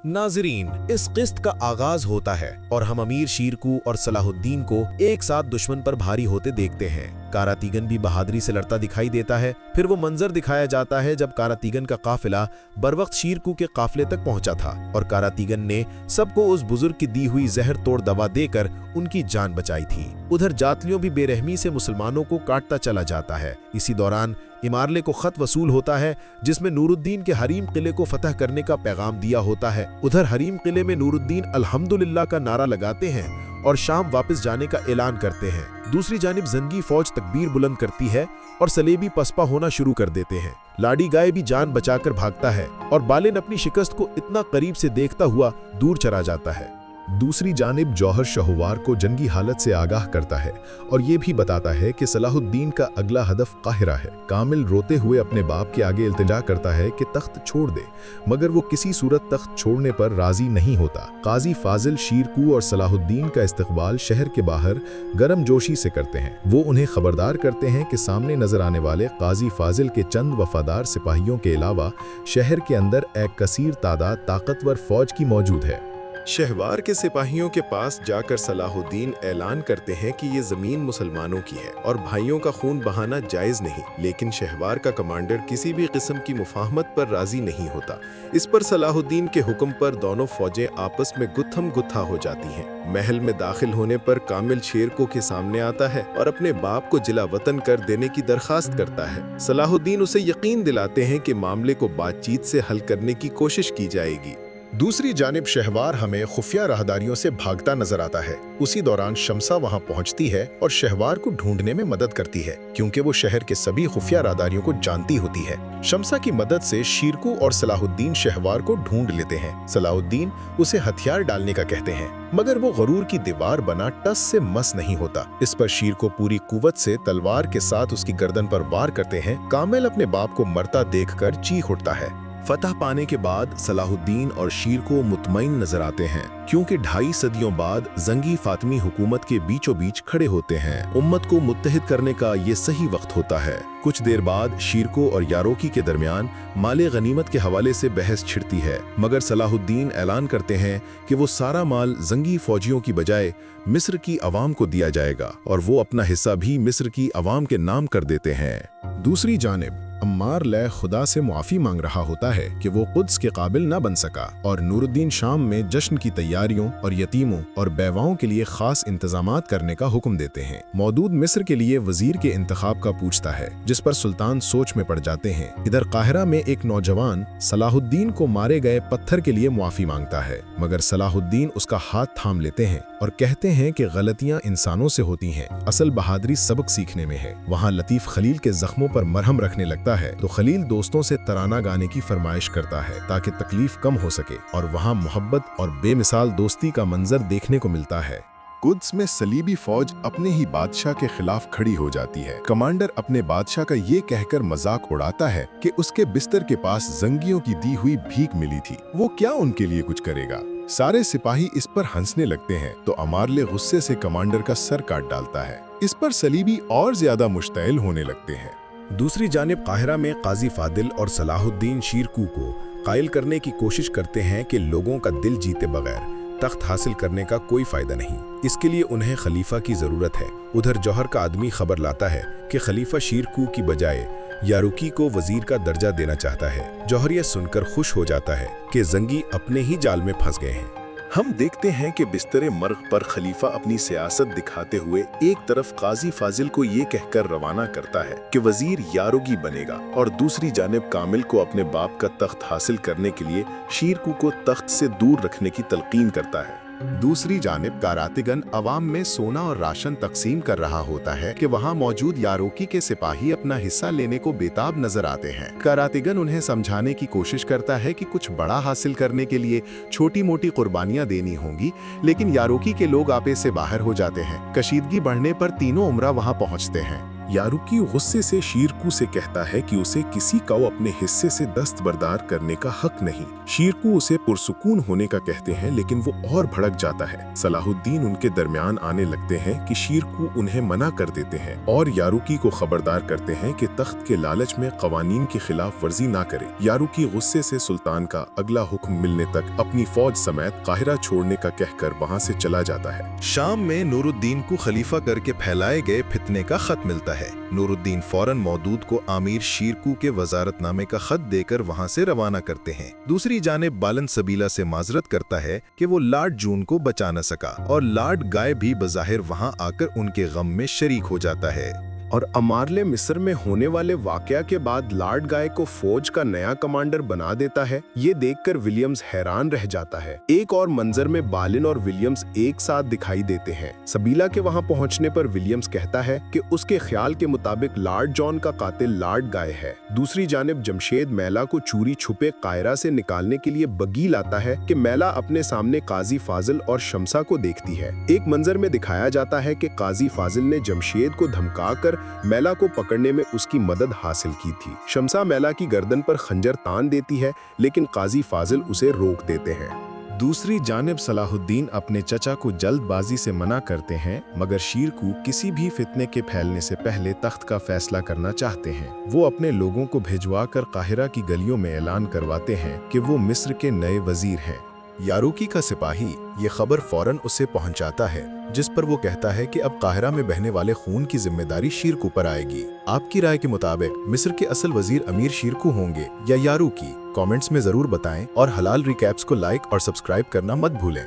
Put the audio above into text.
नाज़रीन, इस किस्त का आगाज होता है और हम अमीर शीरकू और सलाहुद्दीन को एक साथ दुश्मन पर भारी होते देखते हैं। कारातीगन भी बहादुरी से लड़ता दिखाई देता है। फिर वो मंजर दिखाया जाता है जब कारातीगन का काफिला बरवक्त शीरकू के काफिले तक पहुंचा था और कारातीगन ने सबको उस बुजुर्ग की दी हुई जहर तोड़ दवा देकर उनकी जान बचाई थी। उधर जातलियों भी बेरहमी से मुसलमानों को काटता चला जाता है। इसी दौरान इमारले को खत वसूल होता है जिसमें नूरुद्दीन के हरीम किले को फतह करने का पैगाम दिया होता है। उधर हरीम किले में नूरुद्दीन अल्हम्दुलिल्लाह का नारा लगाते हैं और शाम वापस जाने का ऐलान करते हैं। दूसरी जानिब जंगी फौज तकबीर बुलंद करती है और सलेबी पसपा होना शुरू कर देते हैं। लाडी गाय भी जान बचाकर भागता है और बालिन अपनी शिकस्त को इतना करीब से देखता हुआ दूर चला जाता है। दूसरी जानिब जौहर शहवार को जंगी हालत से आगाह करता है और ये भी बताता है कि सलाहुद्दीन का अगला हदफ काहिरा है। कामिल रोते हुए अपने बाप के आगे इल्तिजा करता है कि तख्त छोड़ दे, मगर वो किसी सूरत तख्त छोड़ने पर राजी नहीं होता। काजी फाजिल शीरकू और सलाहुद्दीन का इस्तकबाल शहर के बाहर गर्म जोशी से करते हैं। वो उन्हें खबरदार करते हैं कि सामने नजर आने वाले काजी फाजिल के चंद वफादार सिपाहियों के अलावा शहर के अंदर एक कसीर तादाद ताकतवर फौज की मौजूद है। शहवार के सिपाहियों के पास जाकर सलाहुद्दीन ऐलान करते हैं कि ये जमीन मुसलमानों की है और भाइयों का खून बहाना जायज नहीं, लेकिन शहवार का कमांडर किसी भी किस्म की मुफाहमत पर राजी नहीं होता। इस पर सलाहुद्दीन के हुक्म पर दोनों फौजें आपस में गुत्थम गुत्था हो जाती हैं। महल में दाखिल होने पर कामिल शेरको के सामने आता है और अपने बाप को जिला वतन कर देने की दरखास्त करता है। सलाहुद्दीन उसे यकीन दिलाते हैं कि मामले को बातचीत से हल करने की कोशिश की जाएगी। दूसरी जानिब शहवार हमें खुफिया राहदारियों से भागता नजर आता है। उसी दौरान शमसा वहां पहुंचती है और शहवार को ढूंढने में मदद करती है, क्योंकि वो शहर के सभी खुफिया राहदारियों को जानती होती है। शमसा की मदद से शीरकू और सलाहुद्दीन शहवार को ढूंढ लेते हैं। सलाहुद्दीन उसे हथियार डालने का कहते हैं, मगर वो गरूर की दीवार बना टस से मस नहीं होता। इस पर शीरको पूरी कुव्वत से तलवार के साथ उसकी गर्दन पर वार करते हैं। कामिल अपने बाप को मरता देखकर चीख उठता है। फतह पाने के बाद सलाहुद्दीन और शीरको मुतमईन नजर आते हैं, क्योंकि 2.5 सदियों बाद जंगी फातिमी हुकूमत के बीचों बीच खड़े होते हैं। उम्मत को मुत्तहिद करने का ये सही वक्त होता है। कुछ देर बाद शीरको और यारोकी के दरमियान माले गनीमत के हवाले से बहस छिड़ती है, मगर सलाहुद्दीन ऐलान करते हैं कि वो सारा माल जंगी फौजियों की बजाय मिस्र की अवाम को दिया जाएगा और वो अपना हिस्सा भी मिस्र की अवाम के नाम कर देते हैं। दूसरी जानिब अम्मार लय खुदा से मुआफ़ी मांग रहा होता है कि वो कुद्स के काबिल न बन सका और नूरुद्दीन शाम में जश्न की तैयारियों और यतीमों और बेवाओं के लिए खास इंतजामात करने का हुक्म देते हैं। मौदूद मिस्र के लिए वजीर के इंतखाब का पूछता है, जिस पर सुल्तान सोच में पड़ जाते हैं। इधर काहिरा में एक नौजवान सलाहुद्दीन को मारे गए पत्थर के लिए मुआफ़ी मांगता है, मगर सलाहुद्दीन उसका हाथ थाम लेते हैं और कहते हैं कि गलतियां इंसानों से होती हैं, असल बहादुरी सबक सीखने में है। वहाँ लतीफ़ खलील के जख्मों पर मरहम रखने लगता है तो खलील दोस्तों से तराना गाने की फरमाइश करता है ताकि तकलीफ कम हो सके और वहाँ मोहब्बत और बेमिसाल दोस्ती का मंजर देखने को मिलता है। कुद्स में सलीबी फौज अपने ही बादशाह के खिलाफ खड़ी हो जाती है। कमांडर अपने बादशाह का ये कहकर मजाक उड़ाता है कि उसके बिस्तर के पास जंगियों की दी हुई भीख मिली थी, वो क्या उनके लिए कुछ करेगा। सारे सिपाही इस पर हंसने लगते हैं तो अमारले गुस्से से कमांडर का सर काट डालता है। इस पर सलीबी और ज्यादा मुश्तइल होने लगते हैं। दूसरी जानिब काहिरा में काजी फादिल और सलाहुद्दीन शीरकू को कायल करने की कोशिश करते हैं कि लोगों का दिल जीते बगैर तख्त हासिल करने का कोई फायदा नहीं, इसके लिए उन्हें खलीफा की जरूरत है। उधर जौहर का आदमी खबर लाता है कि खलीफा शीरकू की बजाय यारुकी को वजीर का दर्जा देना चाहता है। जौहर यह सुनकर खुश हो जाता है कि जंगी अपने ही जाल में फंस गए हैं। हम देखते हैं कि बिस्तरे मर्ग पर खलीफा अपनी सियासत दिखाते हुए एक तरफ काजी फाजिल को ये कहकर रवाना करता है कि वजीर यारोगी बनेगा और दूसरी जानिब कामिल को अपने बाप का तख्त हासिल करने के लिए शीरकू को तख्त से दूर रखने की तलकीन करता है। दूसरी जानिब कारातिगन अवाम में सोना और राशन तकसीम कर रहा होता है कि वहाँ मौजूद यारोकी के सिपाही अपना हिस्सा लेने को बेताब नजर आते हैं। कारातिगन उन्हें समझाने की कोशिश करता है कि कुछ बड़ा हासिल करने के लिए छोटी मोटी कुर्बानियां देनी होंगी, लेकिन यारोकी के लोग आपे से बाहर हो जाते हैं। कशीदगी बढ़ने पर तीनों उमरा वहाँ पहुँचते हैं। यारुकी गुस्से से शीरकू से कहता है कि उसे किसी को अपने हिस्से से दस्तबरदार करने का हक नहीं। शीरकू उसे पुरसुकून होने का कहते हैं, लेकिन वो और भड़क जाता है। सलाहुद्दीन उनके दरमियान आने लगते हैं कि शीरकू उन्हें मना कर देते हैं और यारुकी को खबरदार करते हैं कि तख्त के लालच में कवानीन की खिलाफ वर्जी ना करे। यारुकी गुस्से से सुल्तान का अगला हुक्म मिलने तक अपनी फौज समेत काहिरा छोड़ने का कहकर वहां से चला जाता है। शाम में नूरुद्दीन को खलीफा करके फैलाए गए फितने का खत मिलता है। नूरुद्दीन फौरन मौदूद को आमिर शीरकू के वजारतनामे का खत देकर वहां से रवाना करते हैं। दूसरी जानिब बालन सबीला से माजरत करता है कि वो लॉर्ड जून को बचा न सका और लॉर्ड गाय भी बज़ाहिर वहां आकर उनके गम में शरीक हो जाता है। और अमारले मिस्र में होने वाले वाकया के बाद लॉर्ड गाय को फौज का नया कमांडर बना देता है। ये देखकर विलियम्स हैरान रह जाता है। एक और मंजर में बालिन और विलियम्स एक साथ दिखाई देते हैं। सबीला के वहां पहुंचने पर विलियम्स कहता है कि उसके ख्याल के मुताबिक लॉर्ड जॉन का कातिल लॉर्ड गाय है। दूसरी जानिब जमशेद मैला को चोरी छुपे कायरा से निकालने के लिए बगी लाता है कि मैला अपने सामने काजी फाजिल और शमसा को देखती है। एक मंजर में दिखाया जाता है कि काजी फाजिल ने जमशेद को धमकाकर मैला को पकड़ने में उसकी मदद हासिल की थी। शमसा मैला की गर्दन पर खंजर तान देती है, लेकिन काजी फाजिल उसे रोक देते हैं। दूसरी जानिब सलाहुद्दीन अपने चचा को जल्दबाजी से मना करते हैं, मगर शीरकू किसी भी फितने के फैलने से पहले तख्त का फैसला करना चाहते हैं। वो अपने लोगों को भिजवा कर काहिरा की गलियों में ऐलान करवाते हैं कि वो मिस्र के नए वजीर हैं। यारुकी का सिपाही ये खबर फौरन उसे पहुंचाता है, जिस पर वो कहता है कि अब काहिरा में बहने वाले खून की जिम्मेदारी शीरकू पर आएगी। आपकी राय के मुताबिक मिस्र के असल वजीर अमीर शीरकू होंगे या यारुकी? कमेंट्स में जरूर बताएं और हलाल रिकैप्स को लाइक और सब्सक्राइब करना मत भूलें।